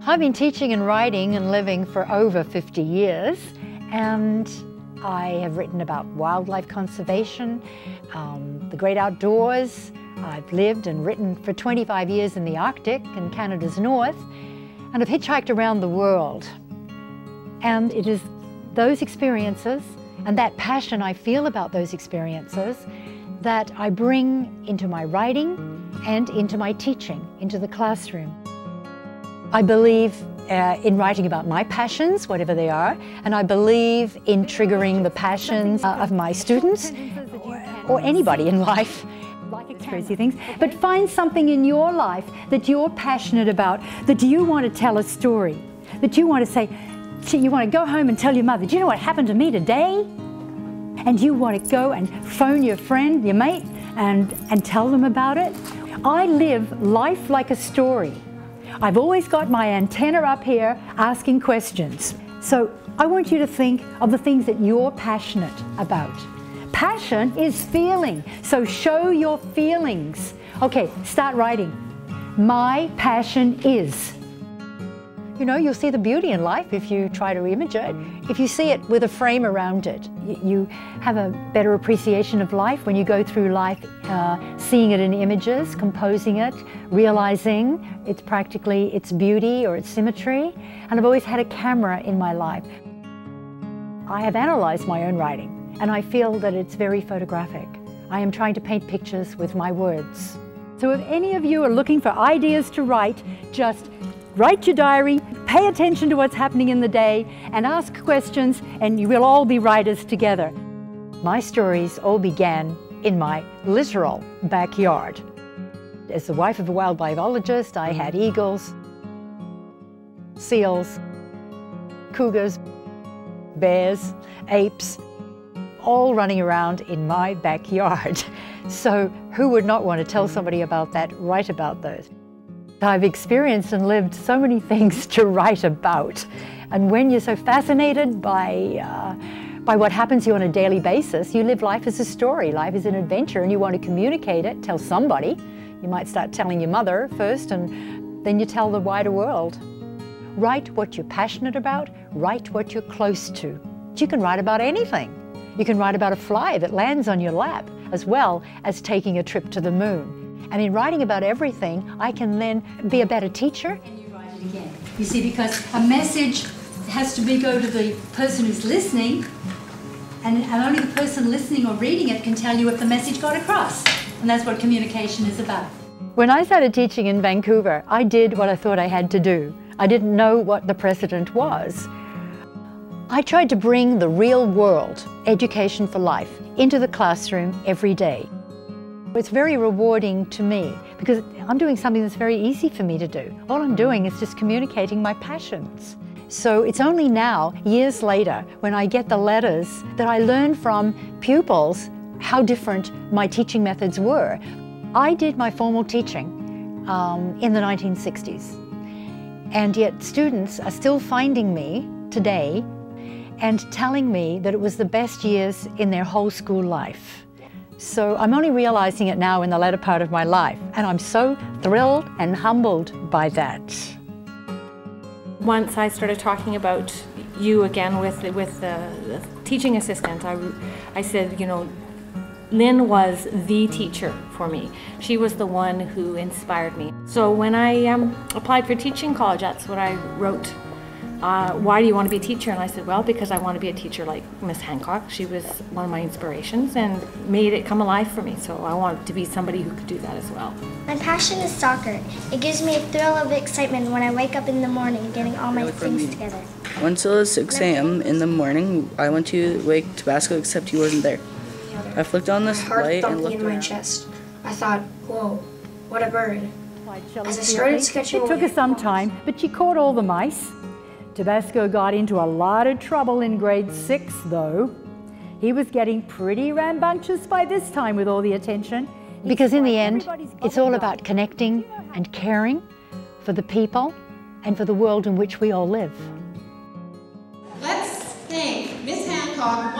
I've been teaching and writing and living for over 50 years, and I have written about wildlife conservation, the great outdoors. I've lived and written for 25 years in the Arctic and Canada's north, and I've hitchhiked around the world. And it is those experiences and that passion I feel about those experiences that I bring into my writing and into my teaching, into the classroom. I believe in writing about my passions, whatever they are, and I believe in triggering the passions of my students or anybody in life. Like crazy things, but find something in your life that you're passionate about, that you want to tell a story, that you want to say, you want to go home and tell your mother, do you know what happened to me today? And you want to go and phone your friend, your mate, and tell them about it. I live life like a story. I've always got my antenna up here asking questions. So I want you to think of the things that you're passionate about. Passion is feeling, so show your feelings. Okay, start writing. My passion is. You know, you'll see the beauty in life if you try to image it. If you see it with a frame around it, you have a better appreciation of life when you go through life seeing it in images, composing it, realizing its beauty or its symmetry. And I've always had a camera in my life. I have analyzed my own writing, and I feel that it's very photographic. I am trying to paint pictures with my words. So if any of you are looking for ideas to write, just write your diary, pay attention to what's happening in the day, and ask questions, and you will all be writers together. My stories all began in my literal backyard. As the wife of a wild biologist, I had eagles, seals, cougars, bears, apes, all running around in my backyard. So who would not want to tell somebody about that, write about those? I've experienced and lived so many things to write about. And when you're so fascinated by what happens to you on a daily basis, you live life as a story, life as an adventure, and you want to communicate it, tell somebody. You might start telling your mother first, and then you tell the wider world. Write what you're passionate about, write what you're close to. You can write about anything. You can write about a fly that lands on your lap, as well as taking a trip to the moon. And in writing about everything, I can then be a better teacher. And you write it again. You see, because a message has to go to the person who's listening, and only the person listening or reading it can tell you if the message got across. And that's what communication is about. When I started teaching in Vancouver, I did what I thought I had to do. I didn't know what the precedent was. I tried to bring the real world, education for life, into the classroom every day. It's very rewarding to me because I'm doing something that's very easy for me to do. All I'm doing is just communicating my passions. So it's only now, years later, when I get the letters that I learn from pupils how different my teaching methods were. I did my formal teaching in the 1960s, and yet students are still finding me today and telling me that it was the best years in their whole school life. So I'm only realizing it now in the latter part of my life, and I'm so thrilled and humbled by that. Once I started talking about you again with the teaching assistant, I said, you know, Lyn was the teacher for me. She was the one who inspired me. So when I applied for teaching college, that's what I wrote. Why do you want to be a teacher? And I said, well, because I want to be a teacher like Miss Hancock. She was one of my inspirations and made it come alive for me. So I wanted to be somebody who could do that as well. My passion is soccer. It gives me a thrill of excitement when I wake up in the morning getting all my things together. Once it was 6 a.m. in the morning, I went to Lake Tabasco, except he wasn't there. I flicked on this light and looked in my around. chest. I thought, whoa, what a bird. As I started sketching, it took her some time, but she caught all the mice. Tabasco got into a lot of trouble in grade 6, though. He was getting pretty rambunctious by this time with all the attention. Because in the end, it's all about connecting and caring for the people and for the world in which we all live. Let's thank Miss Hancock